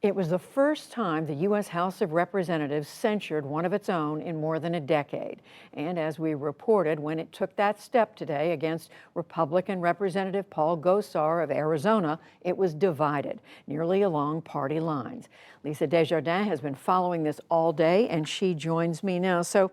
It was the first time the U.S. House of Representatives censured one of its own in more than a decade. And as we reported, when it took that step today against Republican Representative Paul Gosar of Arizona, it was divided, nearly along party lines. Lisa Desjardins has been following this all day, and she joins me now. So,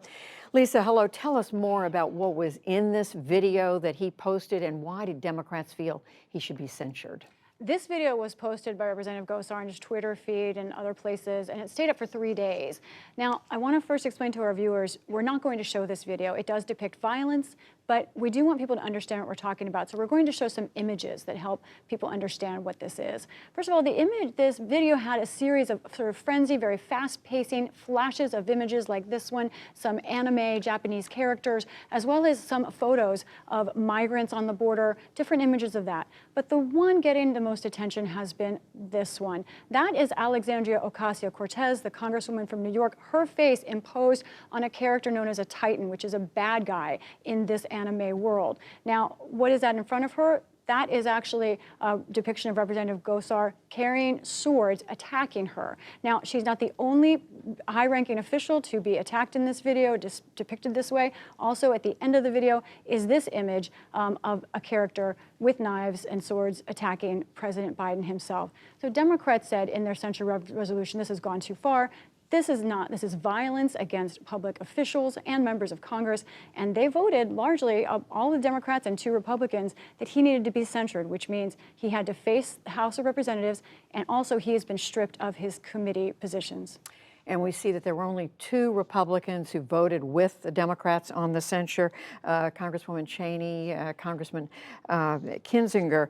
Lisa, hello. Tell us more about what was in this video that he posted, and why did Democrats feel he should be censured? This video was posted by Representative Gosar on his Twitter feed and other places, and it stayed up for 3 days. Now, I want to first explain to our viewers, we're not going to show this video. It does depict violence, but we do want people to understand what we're talking about. So we're going to show some images that help people understand what this is. First of all, this video had a series of sort of frenzy, very fast-pacing flashes of images like this one, some anime Japanese characters, as well as some photos of migrants on the border, different images of that. But the one getting the most attention has been this one. That is Alexandria Ocasio-Cortez, the congresswoman from New York, her face imposed on a character known as a Titan, which is a bad guy in this anime world. Now, what is that in front of her? That is actually a depiction of Representative Gosar carrying swords, attacking her. Now, she's not the only high-ranking official to be attacked in this video, depicted this way. Also, at the end of the video is this image of a character with knives and swords attacking President Biden himself. So Democrats said in their censure resolution, this has gone too far. This is violence against public officials and members of Congress, and they voted largely, all the Democrats and 2 Republicans, that he needed to be censured, which means he had to face the House of Representatives, and also he has been stripped of his committee positions. And we see that there were only 2 Republicans who voted with the Democrats on the censure, Congresswoman Cheney, Congressman Kinzinger.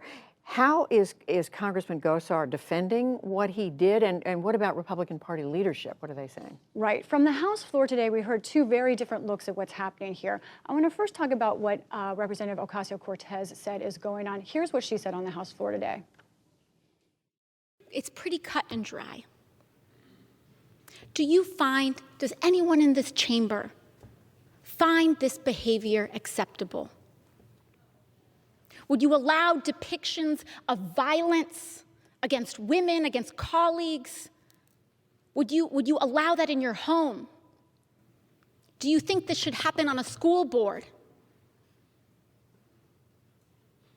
How is Congressman Gosar defending what he did, and what about Republican Party leadership? What are they saying? Right. From the House floor today, we heard 2 very different looks at what's happening here. I want to first talk about what Representative Ocasio-Cortez said is going on. Here's what she said on the House floor today. It's pretty cut and dry. Does anyone in this chamber find this behavior acceptable? Would you allow depictions of violence against women, against colleagues? Would you allow that in your home? Do you think this should happen on a school board?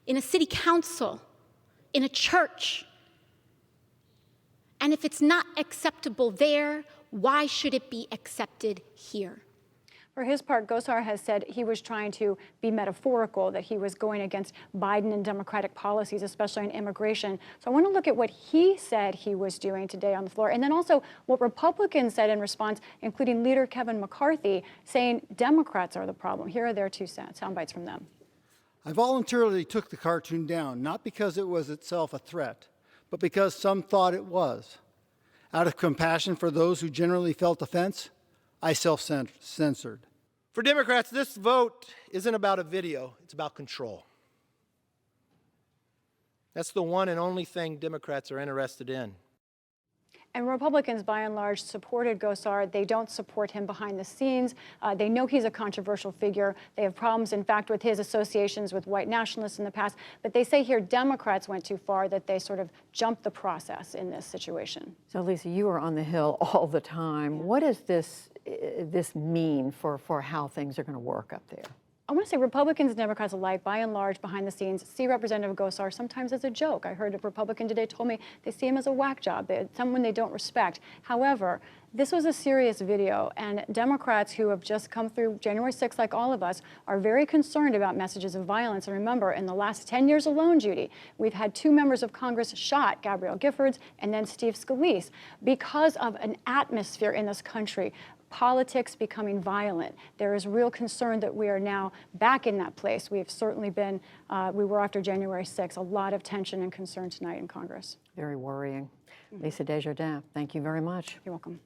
In a city council? In a church? And if it's not acceptable there, why should it be accepted here? For his part, Gosar has said he was trying to be metaphorical, that he was going against Biden and Democratic policies, especially on immigration. So I want to look at what he said he was doing today on the floor, and then also what Republicans said in response, including leader Kevin McCarthy, saying Democrats are the problem. Here are their 2 sound bites from them. I voluntarily took the cartoon down, not because it was itself a threat, but because some thought it was. Out of compassion for those who generally felt offense, I self-censored. For Democrats, this vote isn't about a video, it's about control. That's the one and only thing Democrats are interested in. And Republicans, by and large, supported Gosar. They don't support him behind the scenes. They know he's a controversial figure. They have problems, in fact, with his associations with white nationalists in the past. But they say here Democrats went too far, that they sort of jumped the process in this situation. So, Lisa, you are on the Hill all the time. What does this mean for how things are going to work up there? I want to say Republicans and Democrats alike, by and large, behind the scenes, see Representative Gosar sometimes as a joke. I heard a Republican today told me they see him as a whack job, someone they don't respect. However, this was a serious video, and Democrats who have just come through January 6th, like all of us, are very concerned about messages of violence. And remember, in the last 10 years alone, Judy, we've had 2 members of Congress shot, Gabrielle Giffords and then Steve Scalise, because of an atmosphere in this country. Politics becoming violent. There is real concern that we are now back in that place. We have certainly been, we were after January 6th, a lot of tension and concern tonight in Congress. Very worrying. Lisa Desjardins, thank you very much. You're welcome.